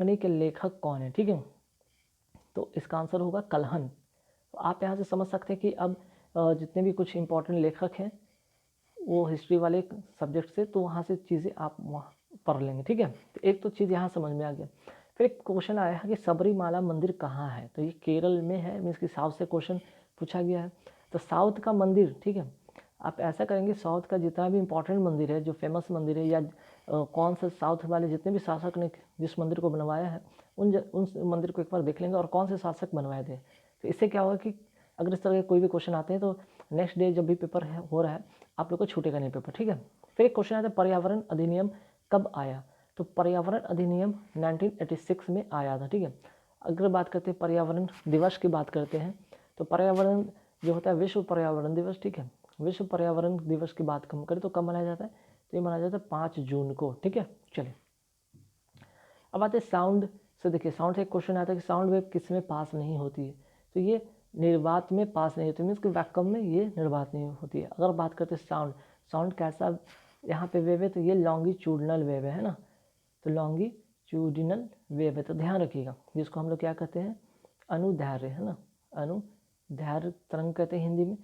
के लेखक कौन है, ठीक है। तो इसका आंसर होगा कल्हन। तो आप यहाँ से समझ सकते हैं कि अब जितने भी कुछ इंपॉर्टेंट लेखक हैं वो हिस्ट्री वाले सब्जेक्ट से, तो वहाँ से चीज़ें आप वहाँ पढ़ लेंगे, ठीक है। तो एक तो चीज़ यहाँ समझ में आ गया। फिर एक क्वेश्चन आया है कि सबरीमाला मंदिर कहाँ है, तो ये केरल में है, मीन्स कि साउथ से क्वेश्चन पूछा गया है। तो साउथ का मंदिर, ठीक है, आप ऐसा करेंगे साउथ का जितना भी इंपॉर्टेंट मंदिर है, जो फेमस मंदिर है, या कौन से साउथ वाले जितने भी शासक ने जिस मंदिर को बनवाया है उन मंदिर को एक बार देख लेंगे और कौन से शासक बनवाए थे। तो इससे क्या होगा कि अगर इस तरह के कोई भी क्वेश्चन आते हैं तो नेक्स्ट डे जब भी पेपर हो रहा है आप लोग को छूटेगा नहीं पेपर, ठीक है। फिर एक क्वेश्चन आता है पर्यावरण अधिनियम कब आया, तो पर्यावरण अधिनियम 1986 में आया था, ठीक है। अगर बात करते हैं पर्यावरण दिवस की बात करते हैं, तो पर्यावरण जो होता है विश्व पर्यावरण दिवस, ठीक है, विश्व पर्यावरण दिवस की बात हम करें तो कब मनाया जाता है, तो ये मनाया जाता है 5 जून को, ठीक है। चलिए अब आते हैं साउंड से। देखिए साउंड से एक क्वेश्चन आता है कि साउंड वेव किस में पास नहीं होती है, तो ये निर्वात में पास नहीं होती, मीन्स कि वैक्यूम में ये निर्वात नहीं होती है। अगर बात करते हैं साउंड कैसा यहाँ पे वेव है, तो ये लॉन्गिट्यूडिनल वेव है ना, तो लॉन्गिट्यूडिनल वेव है, तो ध्यान रखिएगा, जिसको हम लोग क्या कहते हैं अनुदैर्घ्य, है ना, अनुदैर्घ्य तरंग कहते हैं हिंदी में।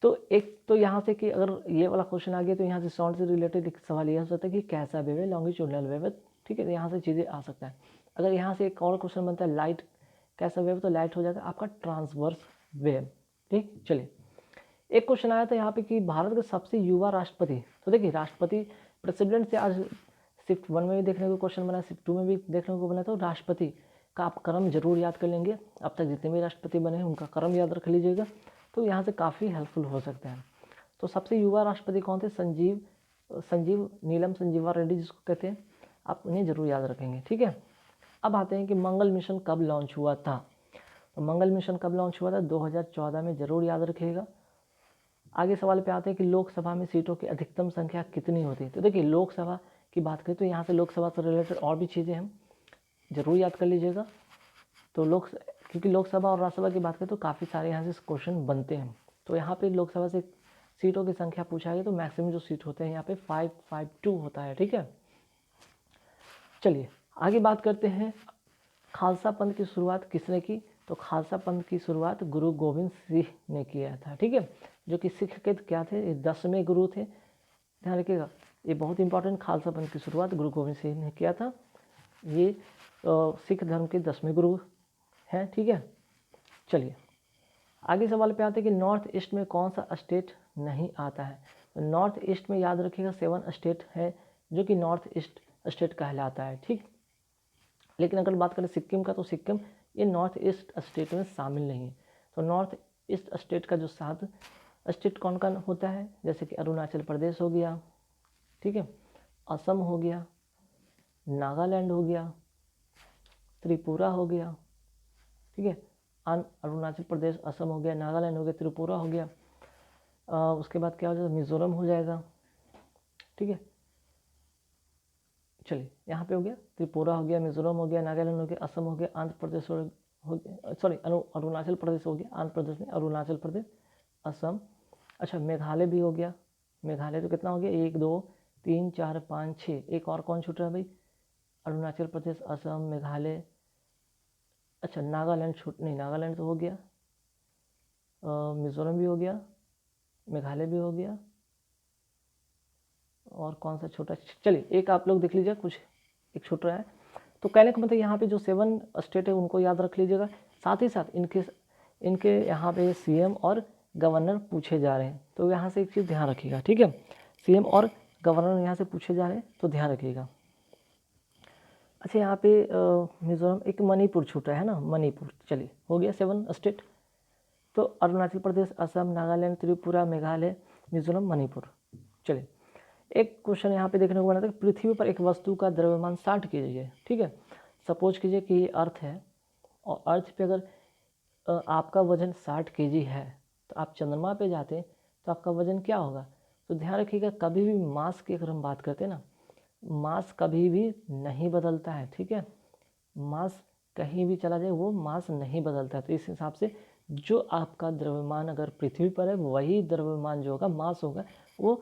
तो एक तो यहाँ से कि अगर ये वाला क्वेश्चन आ गया तो यहाँ से साउंड से रिलेटेड एक सवाल ये हो सकता है कि कैसा वेव है, लॉन्गिट्यूडिनल वेव है, ठीक है, तो यहाँ से चीज़ें आ सकता है। अगर यहाँ से एक और क्वेश्चन बनता है लाइट कैसा वेव, तो लाइट हो जाएगा आपका ट्रांसवर्स वेव, ठीक। चलिए एक क्वेश्चन आया था यहाँ पे कि भारत के सबसे युवा राष्ट्रपति, तो देखिए राष्ट्रपति प्रेसिडेंट से आज शिफ्ट 1 में भी देखने को क्वेश्चन बना, शिफ्ट 2 में भी देखने को बना, तो राष्ट्रपति का आप क्रम जरूर याद कर लेंगे, अब तक जितने भी राष्ट्रपति बने हैं उनका क्रम याद रख लीजिएगा, तो यहाँ से काफ़ी हेल्पफुल हो सकता है। तो सबसे युवा राष्ट्रपति कौन थे, संजीव नीलम संजीवा रेड्डी जिसको कहते हैं, आप उन्हें जरूर याद रखेंगे, ठीक है। अब आते हैं कि मंगल मिशन कब लॉन्च हुआ था, तो मंगल मिशन कब लॉन्च हुआ था 2014 में, जरूर याद रखिएगा। आगे सवाल पे आते हैं कि लोकसभा में सीटों की अधिकतम संख्या कितनी होती है, तो देखिए लोकसभा की बात करें तो यहाँ से लोकसभा से रिलेटेड और भी चीज़ें हैं, जरूर याद कर लीजिएगा। तो क्योंकि लोकसभा और राज्यसभा की बात करें तो काफ़ी सारे यहाँ से क्वेश्चन बनते हैं, तो यहाँ पे लोकसभा से सीटों की संख्या पूछा गया तो मैक्सिमम जो सीट होते हैं यहाँ पे 552 होता है, ठीक है। चलिए आगे बात करते हैं खालसा पंथ की शुरुआत किसने की, तो खालसा पंथ की शुरुआत गुरु गोविंद सिंह ने किया था, ठीक है, जो कि सिख के क्या थे, 10वें गुरु थे, ध्यान रखिएगा, ये बहुत इंपॉर्टेंट, खालसा पंथ की शुरुआत गुरु गोविंद सिंह ने किया था, ये सिख धर्म के 10वें गुरु हैं, ठीक है। चलिए आगे सवाल पे आते हैं कि नॉर्थ ईस्ट में कौन सा स्टेट नहीं आता है, तो नॉर्थ ईस्ट में याद रखिएगा 7 स्टेट है जो कि नॉर्थ ईस्ट स्टेट कहलाता है, ठीक। लेकिन अगर बात करें सिक्किम का, तो सिक्किम ये नॉर्थ ईस्ट स्टेट में शामिल नहीं है। तो नॉर्थ ईस्ट स्टेट का जो 7 स्टेट कौन कौन होता है, जैसे कि अरुणाचल प्रदेश हो गया, ठीक है, असम हो गया, नागालैंड हो गया, त्रिपुरा हो गया, ठीक है, अरुणाचल प्रदेश, असम हो गया, नागालैंड हो गया, त्रिपुरा हो गया, उसके बाद क्या हो जाएगा, मिजोरम हो जाएगा, ठीक है। चलिए यहाँ पे हो गया त्रिपुरा हो गया, मिजोरम हो गया, नागालैंड हो गया, असम हो गया, आंध्र प्रदेश हो गया, सॉरी अरुणाचल प्रदेश हो गया, आंध्र प्रदेश में अरुणाचल प्रदेश, असम, अच्छा मेघालय भी हो गया, मेघालय तो कितना हो गया 1 2 3 4 5 6, एक और कौन छूट रहा है भाई, अरुणाचल प्रदेश, असम, मेघालय, अच्छा नागालैंड नहीं, नागालैंड तो हो गया, मिजोरम भी हो गया, मेघालय भी हो गया, और कौन सा छोटा, चलिए एक आप लोग देख लीजिए, कुछ एक छूट रहा है, तो कहने का मतलब यहाँ पे जो 7 स्टेट है उनको याद रख लीजिएगा, साथ ही साथ इनके यहाँ पे सीएम और गवर्नर पूछे जा रहे हैं, तो यहाँ से एक चीज़ ध्यान रखिएगा, ठीक है, सीएम और गवर्नर यहाँ से पूछे जा रहे हैं तो ध्यान रखिएगा। अच्छा यहाँ पे मिजोरम, एक मणिपुर छूटा है ना, मणिपुर, चलिए हो गया 7 स्टेट, तो अरुणाचल प्रदेश, असम, नागालैंड, त्रिपुरा, मेघालय, मिजोरम, मणिपुर। चलिए एक क्वेश्चन यहाँ पे देखने को मिला था कि पृथ्वी पर एक वस्तु का द्रव्यमान 60 kg है, ठीक है, सपोज कीजिए कि ये अर्थ है और अर्थ पे अगर आपका वजन 60 kg है, तो आप चंद्रमा पे जाते हैं तो आपका वजन क्या होगा, तो ध्यान रखिएगा कभी भी मास की अगर हम बात करते हैं ना, मास कभी भी नहीं बदलता है, ठीक है, मास कहीं भी चला जाए वो मास नहीं बदलता है, तो इस हिसाब से जो आपका द्रव्यमान अगर पृथ्वी पर है वही द्रव्यमान जो होगा मास होगा वो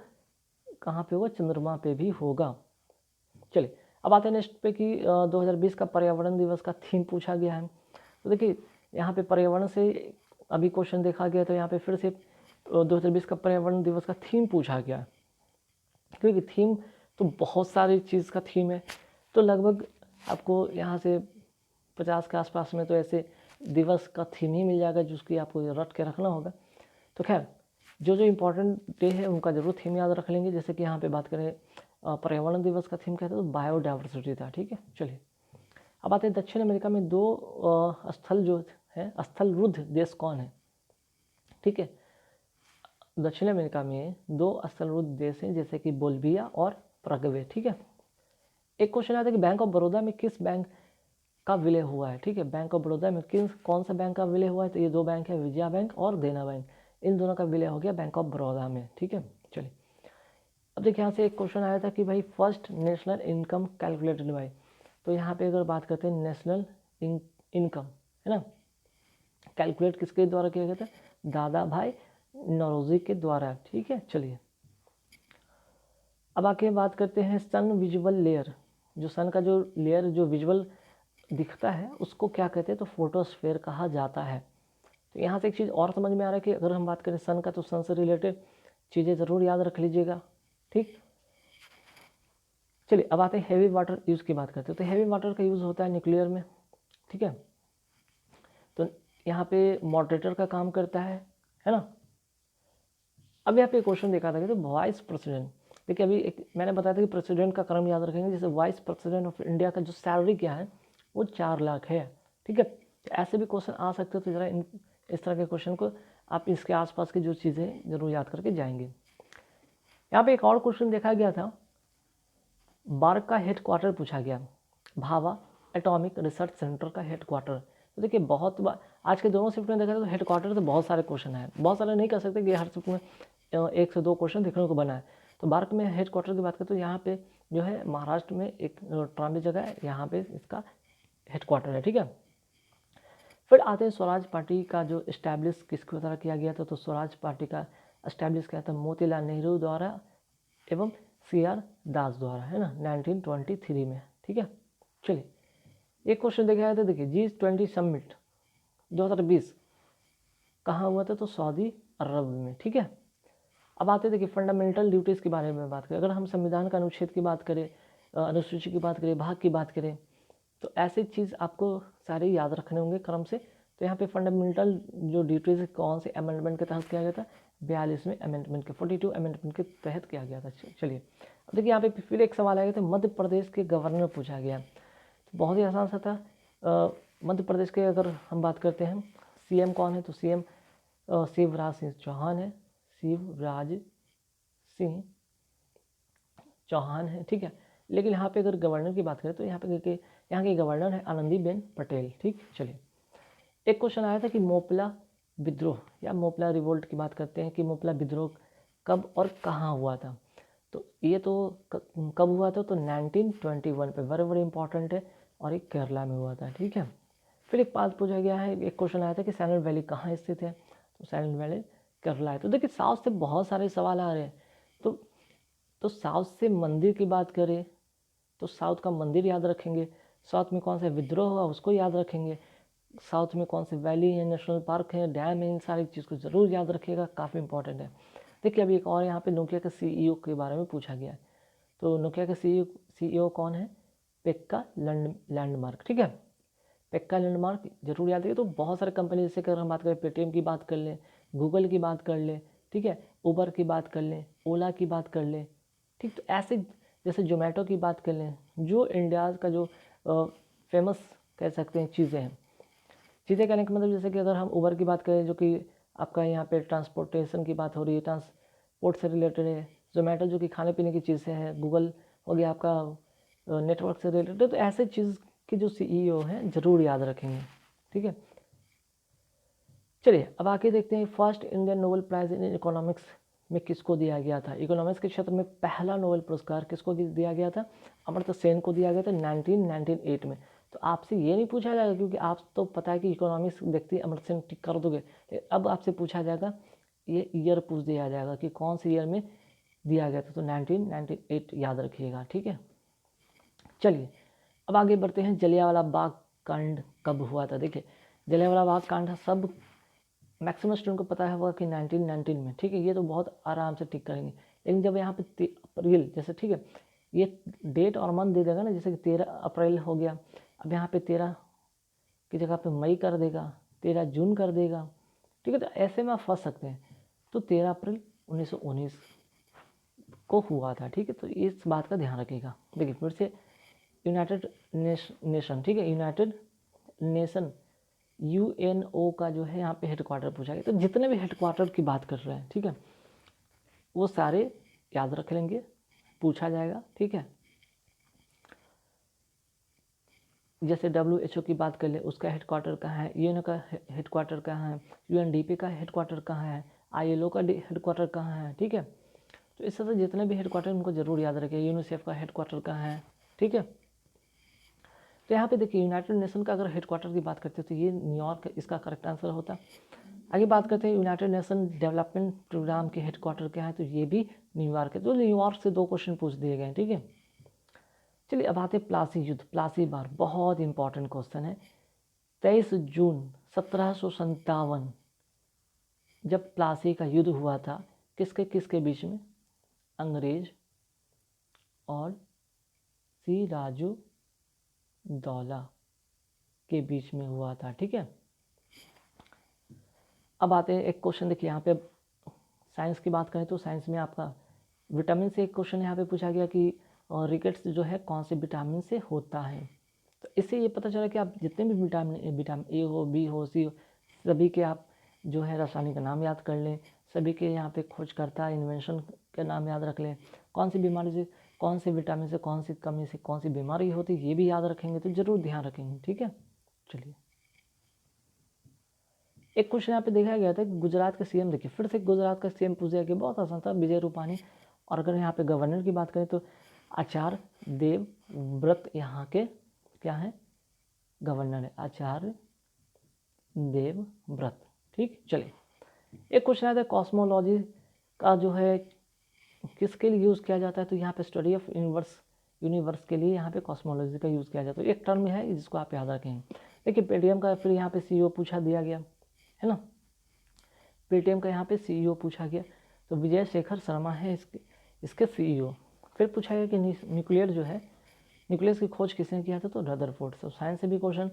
कहाँ पे होगा, चंद्रमा पे भी होगा। चलिए अब आते हैं नेक्स्ट पे कि 2020 का पर्यावरण दिवस का थीम पूछा गया है। तो देखिए यहाँ पे पर्यावरण से अभी क्वेश्चन देखा गया, तो यहाँ पे फिर से 2020 का पर्यावरण दिवस का थीम पूछा गया, क्योंकि थीम तो बहुत सारी चीज़ का थीम है, तो लगभग आपको यहाँ से 50 के आसपास में तो ऐसे दिवस का थीम ही मिल जाएगा जिसकी आपको रट के रखना होगा। तो खैर जो जो इम्पोर्टेंट डे है उनका जरूर थीम याद रख लेंगे। जैसे कि यहाँ पे बात करें पर्यावरण दिवस का थीम कहते हैं तो बायोडाइवर्सिटी था, ठीक है। चलिए अब आते हैं दक्षिण अमेरिका में दो स्थल जो है स्थलरुद्ध देश कौन है, ठीक है। दक्षिण अमेरिका में दो स्थलरुद्ध देश हैं जैसे कि बोल्विया और पैराग्वे, ठीक है। एक क्वेश्चन आता है कि बैंक ऑफ बड़ौदा में किस बैंक का विलय हुआ है, ठीक है। बैंक ऑफ बड़ौदा में कौन सा बैंक का विलय हुआ है, तो ये दो बैंक है, विजया बैंक और देना बैंक, इन दोनों का विलय हो गया बैंक ऑफ बड़ौदा में, ठीक है। चलिए अब देखिए यहाँ से एक क्वेश्चन आया था कि भाई first national income calculated by, तो यहाँ पे अगर बात करते हैं नेशनल इनकम है ना, कैलकुलेट किसके द्वारा किया गया था, दादा भाई नौरोजी के द्वारा, ठीक है। चलिए अब आके बात करते हैं सन विजुअल लेयर, जो सन का जो लेयर जो विजुअल दिखता है उसको क्या कहते हैं, तो फोटोस्फेयर कहा जाता है। तो यहाँ से एक चीज़ और समझ में आ रहा है कि अगर हम बात करें सन का तो सन से रिलेटेड चीज़ें ज़रूर याद रख लीजिएगा, ठीक। चलिए अब आते हैं हैवी वाटर यूज़ की बात करते हैं। तो हैवी वाटर का यूज़ होता है न्यूक्लियर में, ठीक है। तो यहाँ पे मॉडरेटर का काम करता है ना। अब यहाँ पे क्वेश्चन देखा था कि तो वाइस प्रेसिडेंट, देखिए अभी एक मैंने बताया था कि प्रेसिडेंट का क्रम याद रखेंगे। जैसे वाइस प्रेसिडेंट ऑफ इंडिया का जो सैलरी क्या है वो 4 लाख है, ठीक है। तो ऐसे भी क्वेश्चन आ सकते हो, तो ज़रा इस तरह के क्वेश्चन को आप इसके आसपास की जो चीज़ें जरूर याद करके जाएंगे। यहाँ पे एक और क्वेश्चन देखा गया था, बार्क का हेडक्वार्टर पूछा गया, भाभा एटॉमिक रिसर्च सेंटर का हेडक्वार्टर। तो देखिए बहुत बार आज के दोनों शिफ्ट में देखा तो हेडक्वार्टर से बहुत सारे क्वेश्चन हैं, बहुत सारे नहीं कर सकते कि हर शिफ्ट में 1 से 2 क्वेश्चन देखने को बना है। तो बार्क में हेडक्वार्टर की बात करें तो यहाँ पे जो है महाराष्ट्र में एक ट्राम्बे जगह है, यहाँ पे इसका हेडक्वार्टर है, ठीक है। फिर आते हैं स्वराज पार्टी का जो इस्टेब्लिश किसके द्वारा किया गया था, तो स्वराज पार्टी का इस्टेब्लिश किया था मोतीलाल नेहरू द्वारा एवं CR दास द्वारा, है ना, 1923 में, ठीक है। चलिए एक क्वेश्चन देखा जाए तो देखिए G20 समिट 2020 कहाँ हुआ था, तो सऊदी अरब में, ठीक है। अब आते देखिए फंडामेंटल ड्यूटीज़ के बारे में बात करें। अगर हम संविधान का अनुच्छेद की बात करें, अनुसूची की बात करें, भाग की बात करें, तो ऐसी चीज़ आपको सारे याद रखने होंगे क्रम से। तो यहाँ पे फंडामेंटल जो ड्यूटीज़ कौन से अमेंडमेंट के तहत किया गया था, 42वें अमेंडमेंट के 42 अमेंडमेंट के तहत किया गया था। चलिए अब देखिए यहाँ पे फिर एक सवाल आया था, मध्य प्रदेश के गवर्नर पूछा गया, तो बहुत ही आसान सा था। मध्य प्रदेश के अगर हम बात करते हैं CM कौन है, तो CM शिवराज सिंह चौहान है, शिवराज सिंह चौहान है, ठीक है। लेकिन यहाँ पे अगर गवर्नर की बात करें तो यहाँ के गवर्नर है आनंदीबेन पटेल, ठीक। चलिए एक क्वेश्चन आया था कि मोपला विद्रोह या मोपला रिवोल्ट की बात करते हैं कि मोपला विद्रोह कब और कहाँ हुआ था। तो ये तो कब हुआ था, तो 1921 पे, वेरी वेरी इंपॉर्टेंट है, और एक केरला में हुआ था, ठीक है। फिर एक बात पूछा गया है, एक क्वेश्चन आया था कि साइलेंट वैली कहाँ स्थित है, तो साइलेंट वैली केरला है। तो देखिए साउथ से बहुत सारे सवाल आ रहे हैं, तो साउथ से मंदिर की बात करें तो साउथ का मंदिर याद रखेंगे, साउथ में कौन सा विद्रोह हुआ उसको याद रखेंगे, साउथ में कौन से वैली है, नेशनल पार्क है, डैम है, इन सारी चीज़ को ज़रूर याद रखिएगा, काफ़ी इंपॉर्टेंट है। देखिए अभी एक और यहाँ पे नोकिया का CEO के बारे में पूछा गया है। तो नोकिया का CEO कौन है, पेक्का लैंडमार्क, ठीक है। पेक्का लैंडमार्क जरूर याद रखिए। तो बहुत सारे कंपनी, जैसे अगर हम बात करें पेटीएम की बात कर लें, गूगल की बात कर लें, ठीक है, उबर की बात कर लें, ओला की बात कर लें, ठीक। तो ऐसे जैसे जोमेटो की बात कर लें, जो इंडिया का जो फेमस कह सकते हैं चीज़ें हैं, चीज़ें कहने का मतलब जैसे कि अगर हम उबर की बात करें जो कि आपका यहाँ पे ट्रांसपोर्टेशन की बात हो रही है, ट्रांसपोर्ट से रिलेटेड है, जोमेटो जो कि खाने पीने की चीज़ें हैं, गूगल हो गया आपका नेटवर्क से रिलेटेड है। तो ऐसे चीज़ के जो CEO हैं ज़रूर याद रखेंगे, ठीक है। चलिए अब आके देखते हैं first Indian Nobel prize in economics में किसको दिया गया था। इकोनॉमिक्स के क्षेत्र में पहला नोबेल पुरस्कार किसको दिया गया था, अमर्त्य सेन को दिया गया था 1998 में। तो आपसे ये नहीं पूछा जाएगा क्योंकि आप तो पता है कि इकोनॉमिक्स देखते अमर्त्य सेन टिक कर दोगे, अब आपसे पूछा जाएगा, ये ईयर पूछ दिया जाएगा कि कौन से ईयर में दिया गया था, तो 1998 याद रखिएगा, ठीक है। चलिए अब आगे बढ़ते हैं। जलियांवाला बाग कांड कब हुआ था? देखिए जलियांवाला बाग कांड सब मैक्सिमम स्टूडेंट को पता होगा कि 1919 में, ठीक है, ये तो बहुत आराम से टिक करेंगे। लेकिन जब यहाँ पे अप्रैल जैसे, ठीक है, ये डेट और मंथ दे देगा ना, जैसे कि 13 अप्रैल हो गया, अब यहाँ पे 13 की जगह पे मई कर देगा, 13 जून कर देगा, ठीक है, तो ऐसे में आप फंस सकते हैं। तो 13 अप्रैल 1919 को हुआ था, ठीक है, तो इस बात का ध्यान रखिएगा। देखिए फिर से यूनाइटेड नेशन, ठीक है, यूनाइटेड नेशन UNO का जो है यहाँ पे हेडक्वार्टर पूछा गया। तो जितने भी हेडक्वार्टर की बात कर रहे हैं, ठीक है, वो सारे याद रख लेंगे, पूछा जाएगा, ठीक है। जैसे WHO की बात कर ले, उसका हेडक्वार्टर कहाँ है, UN का हेडक्वार्टर कहाँ है, UNDP का हेडक्वार्टर कहाँ है, ILO का हेडक्वार्टर कहाँ है, ठीक है। तो इस तरह से जितने भी हेडक्वार्टर उनको जरूर याद रखें। यूनिसेफ का हेडक्वार्टर कहाँ है, ठीक है। तो यहाँ पे देखिए यूनाइटेड नेशन का अगर हेडक्वार्टर की बात करते हैं तो ये न्यूयॉर्क इसका करेक्ट आंसर होता। आगे बात करते हैं यूनाइटेड नेशन डेवलपमेंट प्रोग्राम के हेडक्वार्टर क्या है, तो ये भी न्यूयॉर्क है। तो न्यूयॉर्क से 2 क्वेश्चन पूछ दिए गए, ठीक है। चलिए अब आते प्लासी युद्ध, प्लासी बार, बहुत इंपॉर्टेंट क्वेश्चन है। 23 जून 1757 जब प्लासी का युद्ध हुआ था, किसके किसके बीच में? अंग्रेज और सिराजुद्दौला के बीच में हुआ था, ठीक है। अब आते हैं एक क्वेश्चन, देखिए यहाँ पे साइंस की बात करें तो साइंस में आपका विटामिन से एक क्वेश्चन यहाँ पे पूछा गया कि रिकेट्स जो है कौन से विटामिन से होता है। तो इससे ये पता चला कि आप जितने भी विटामिन ए हो, बी हो, सी हो, सभी के आप जो है रासायनिक नाम याद कर लें, सभी के यहाँ पे खोजकर्ता इन्वेंशन के नाम याद रख लें, कौन सी बीमारी से, कौन से विटामिन से, कौन सी कमी से कौन सी बीमारी होती है, ये भी याद रखेंगे, तो जरूर ध्यान रखेंगे, ठीक है। चलिए एक क्वेश्चन यहाँ पे देखा गया था कि गुजरात के CM, देखिए फिर से गुजरात का CM पूछा गया, बहुत आसान था, विजय रूपानी। और अगर यहाँ पे गवर्नर की बात करें तो आचार्य देवव्रत यहाँ के क्या है, गवर्नर है, आचार्य देवव्रत, ठीक। चलिए एक क्वेश्चन आता है कॉस्मोलॉजी का जो है किसके लिए यूज़ किया जाता है, तो यहाँ पे स्टडी ऑफ यूनिवर्स के लिए यहाँ पे कॉस्मोलॉजी का यूज़ किया जाता है। एक टर्म है जिसको आप याद रखेंगे। देखिए पेटीएम का फिर यहाँ पे CEO पूछा दिया गया है ना, पेटीएम का यहाँ पे CEO पूछा गया, तो विजय शेखर शर्मा है इसके CEO। फिर पूछा गया कि न्यूक्लियर जो है, न्यूक्लियस की खोज किसने किया था, तो रदरफोर्ड। तो साइंस से भी क्वेश्चन